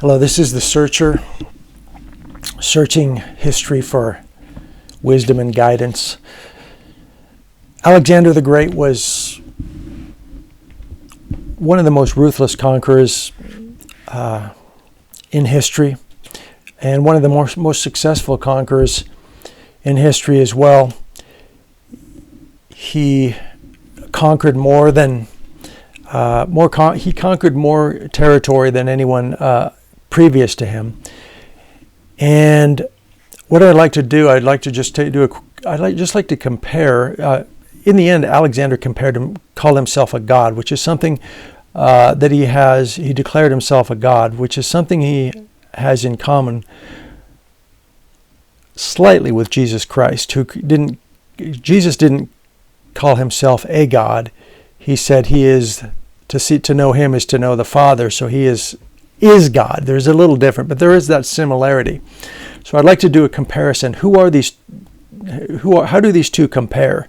Hello, this is The Searcher, searching history for wisdom and guidance. Alexander the Great was one of the most ruthless conquerors in history, and one of the most successful conquerors in history as well. He conquered he conquered more territory than anyone previous to him. And what I'd like to do, I'd like to compare. In the end, Alexander called himself a god, which is something that he declared himself a god, which is something he has in common slightly with Jesus Christ, Jesus didn't call himself a god. He said to know him is to know the Father, so he is God. There's a little different, but there is that similarity. So I'd like to do a comparison. How do these two compare?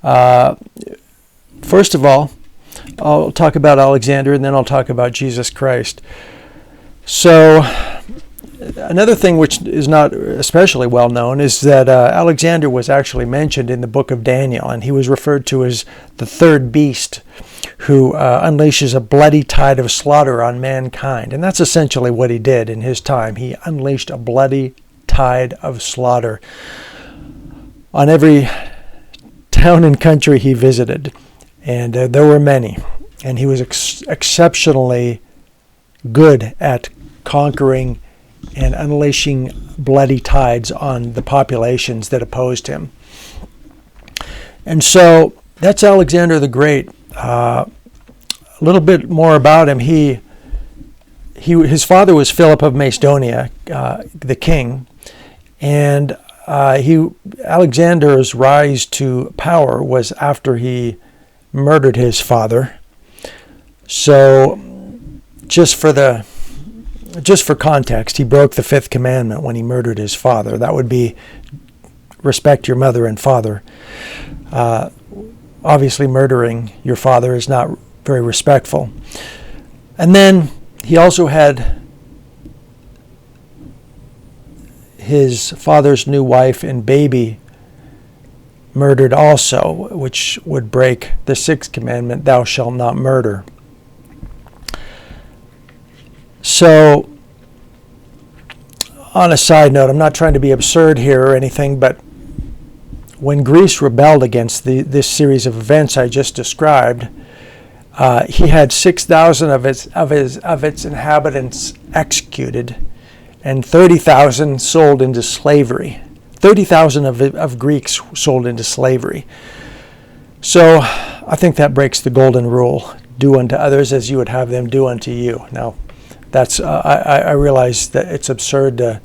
First of all, I'll talk about Alexander, and then I'll talk about Jesus Christ. So another thing which is not especially well known is that Alexander was actually mentioned in the book of Daniel, and he was referred to as the third beast who unleashes a bloody tide of slaughter on mankind. And that's essentially what he did in his time. He unleashed a bloody tide of slaughter on every town and country he visited. And there were many. And he was exceptionally good at conquering and unleashing bloody tides on the populations that opposed him. And so that's Alexander the Great. A little bit more about him. His father was Philip of Macedonia, the king, and Alexander's rise to power was after he murdered his father. So, just for context, he broke the fifth commandment when he murdered his father. That would be respect your mother and father. Obviously, murdering your father is not very respectful. And then he also had his father's new wife and baby murdered also, which would break the sixth commandment, thou shalt not murder. So, on a side note, I'm not trying to be absurd here or anything, but when Greece rebelled against this series of events I just described, he had 6,000 of its inhabitants executed, and 30,000 sold into slavery. 30,000 of Greeks sold into slavery. So I think that breaks the golden rule: do unto others as you would have them do unto you. Now, that's I realize that it's absurd to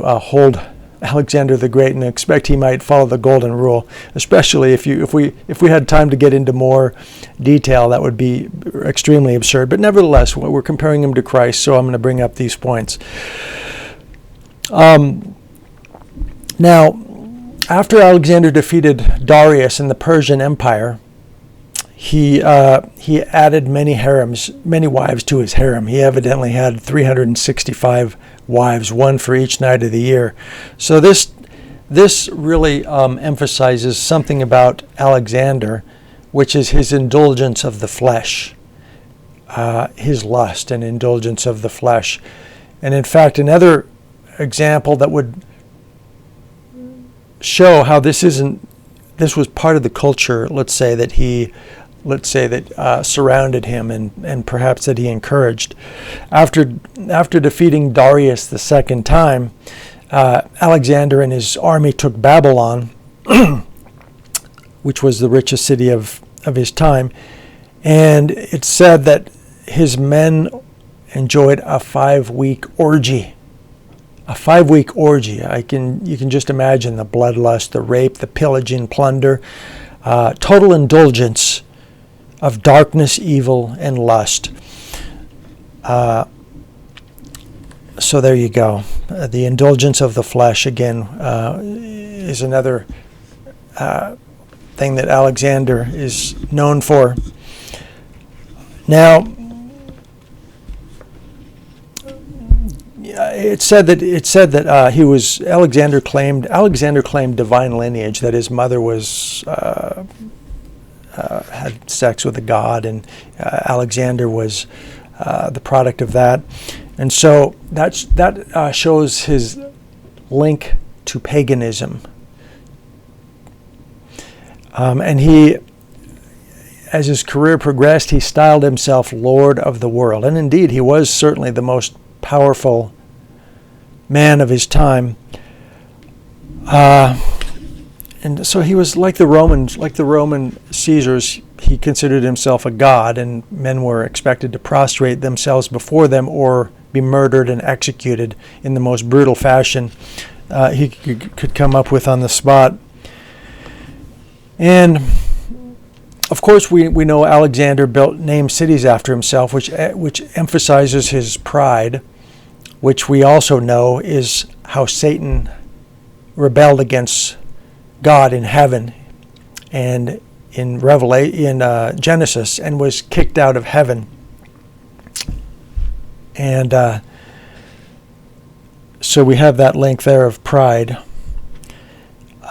hold Alexander the Great and expect he might follow the golden rule, especially if we had time to get into more detail. That would be extremely absurd. But nevertheless, we're comparing him to Christ, so I'm going to bring up these points. Now, after Alexander defeated Darius in the Persian Empire, he added many wives to his harem. He evidently had 365 wives, one for each night of the year. So this really emphasizes something about Alexander, which is his indulgence of the flesh, his lust and indulgence of the flesh. And in fact, another example that would show how this was part of the culture, let's say that surrounded him and perhaps that he encouraged. After defeating Darius the second time, Alexander and his army took Babylon, which was the richest city of his time, and it's said that his men enjoyed a 5-week orgy. A 5-week orgy. You can just imagine the bloodlust, the rape, the pillaging, plunder, total indulgence of darkness, evil, and lust. So there you go. The indulgence of the flesh, again, is another thing that Alexander is known for. Now, it said that Alexander claimed divine lineage, that his mother was had sex with a god, and Alexander was the product of that, and so that shows his link to paganism. And he, as his career progressed, he styled himself Lord of the world, and indeed he was certainly the most powerful man of his time. And so he was like the Roman Caesars. He considered himself a god, and men were expected to prostrate themselves before them or be murdered and executed in the most brutal fashion he could come up with on the spot. And of course, we know Alexander named cities after himself, which emphasizes his pride, which we also know is how Satan rebelled against God in heaven and in Genesis, and was kicked out of heaven. And so we have that link there of pride.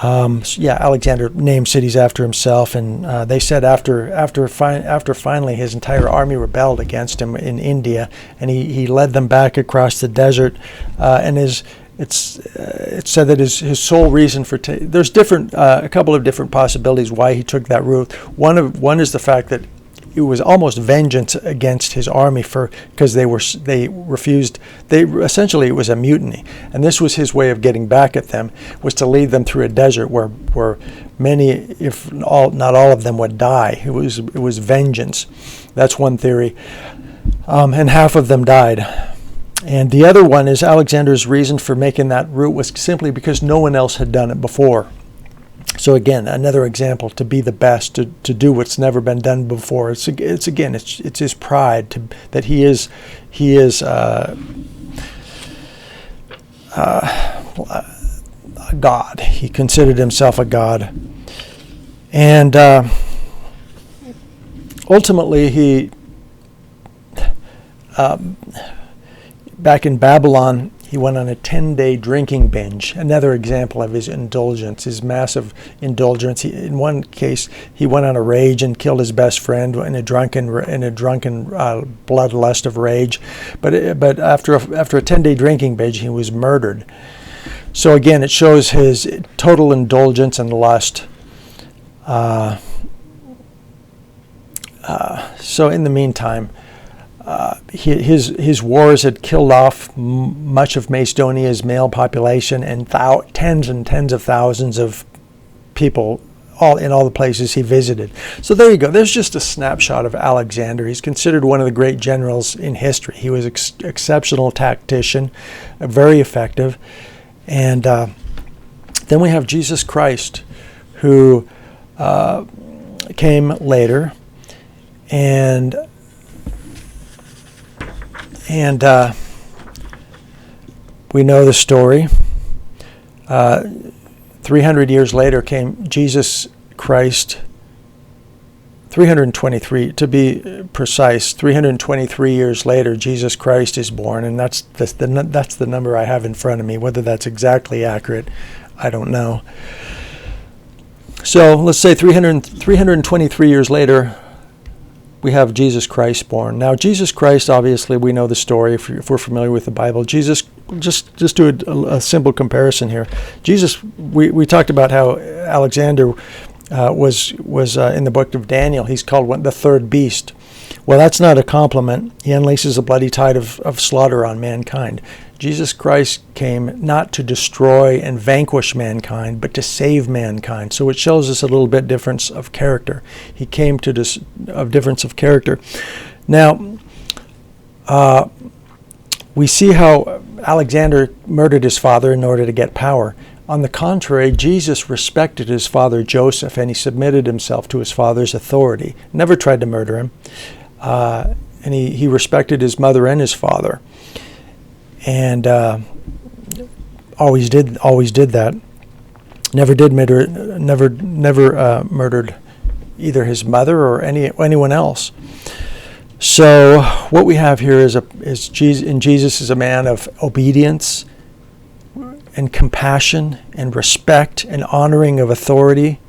Alexander named cities after himself, and they said after finally his entire army rebelled against him in India, and he led them back across the desert, and it's said that his sole reason for there's a couple of different possibilities why he took that route. One is the fact that it was almost vengeance against his army because it was a mutiny, and this was his way of getting back at them, was to lead them through a desert where many, if not all of them, would die. It was vengeance. That's one theory, and half of them died. And the other one is Alexander's reason for making that route was simply because no one else had done it before. So again, another example, to be the best, to do what's never been done before. It's his pride that he is a god. He considered himself a god, and ultimately he back in Babylon, he went on a 10-day drinking binge. Another example of his indulgence, his massive indulgence. In one case, he went on a rage and killed his best friend in a drunken bloodlust of rage. But after a 10-day drinking binge, he was murdered. So again, it shows his total indulgence and lust. So in the meantime, his wars had killed off much of Macedonia's male population, and tens and tens of thousands of people in all the places he visited. So there you go. There's just a snapshot of Alexander. He's considered one of the great generals in history. He was an exceptional tactician, very effective. And then we have Jesus Christ, who came later, and we know the story. 300 years later came Jesus Christ. 323, to be precise. 323 years later, Jesus Christ is born, and that's the number I have in front of me. Whether that's exactly accurate, I don't know. So let's say 323 years later, we have Jesus Christ born. Now, Jesus Christ, obviously, we know the story if we're familiar with the Bible. Jesus, just do a simple comparison here. Jesus, we talked about how Alexander was in the book of Daniel. He's called the third beast. Well, that's not a compliment. He unleashes a bloody tide of slaughter on mankind. Jesus Christ came not to destroy and vanquish mankind, but to save mankind. So it shows us a little bit difference of character. He came of difference of character. Now, we see how Alexander murdered his father in order to get power. On the contrary, Jesus respected his father Joseph, and he submitted himself to his father's authority. Never tried to murder him. And he respected his mother and his father. And always did that. Never murdered either his mother or anyone else. So what we have here is Jesus is a man of obedience and compassion and respect and honoring of authority,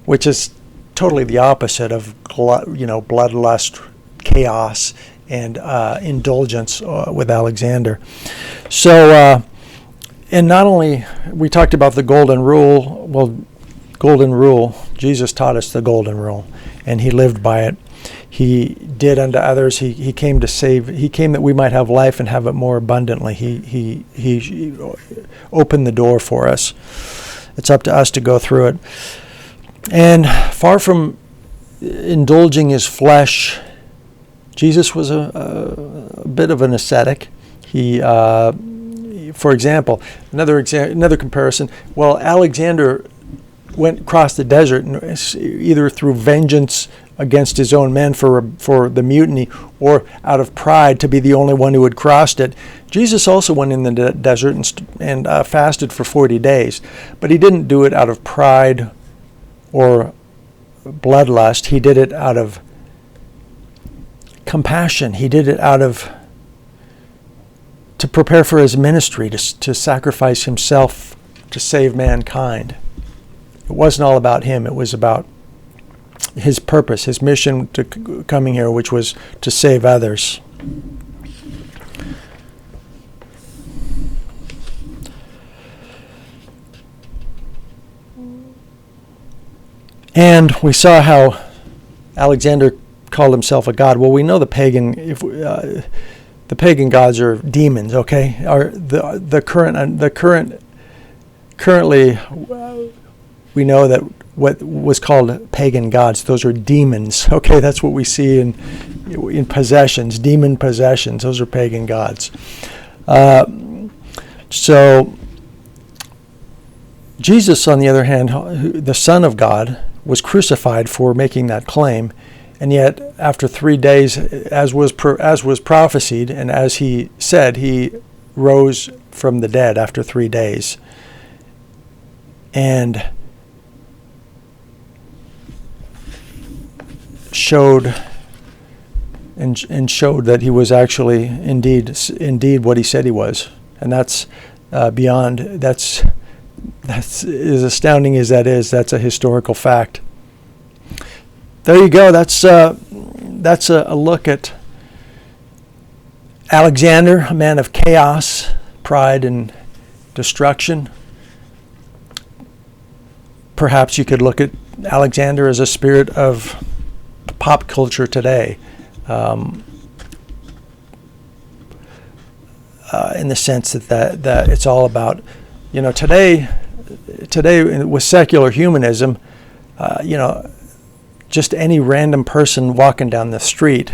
which is totally the opposite of bloodlust, chaos, and indulgence with Alexander. So, and not only we talked about the golden rule. Well, golden rule. Jesus taught us the golden rule, and he lived by it. He did unto others. He came to save. He came that we might have life and have it more abundantly. He opened the door for us. It's up to us to go through it. And far from indulging his flesh, Jesus was a bit of an ascetic. He, for example, another comparison. Well, Alexander went across the desert, and either through vengeance against his own men for the mutiny, or out of pride to be the only one who had crossed it. Jesus also went in the desert and fasted for 40 days, but he didn't do it out of pride or bloodlust. He did it out of compassion. He did it to prepare for his ministry, to sacrifice himself to save mankind. It wasn't all about him. It was about his purpose, his mission to coming here, which was to save others. And we saw how Alexander called himself a god. Well, we know the pagan gods are demons. Okay, currently we know that what was called pagan gods, those are demons. Okay, that's what we see in possessions, demon possessions. Those are pagan gods. So Jesus, on the other hand, the Son of God, was crucified for making that claim, and yet after 3 days, as was prophesied, and as he said, he rose from the dead after 3 days, and showed that he was actually indeed what he said he was, and that's as astounding as that is. That's a historical fact. There you go. That's a look at Alexander, a man of chaos, pride, and destruction. Perhaps you could look at Alexander as a spirit of pop culture today, in the sense that it's all about, today with secular humanism, just any random person walking down the street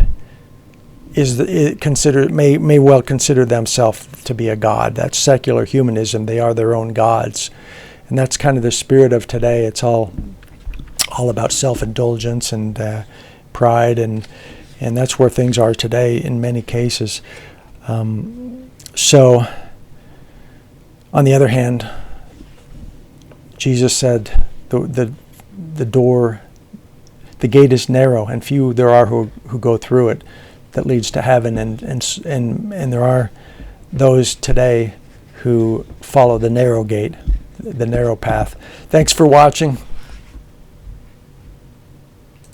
may well consider themselves to be a god. That's secular humanism. They are their own gods, and that's kind of the spirit of today. It's all about self-indulgence and pride, and that's where things are today in many cases. So, on the other hand, Jesus said the gate is narrow, and few there are who go through it, that leads to heaven, and there are those today who follow the narrow gate, the narrow path. Thanks for watching.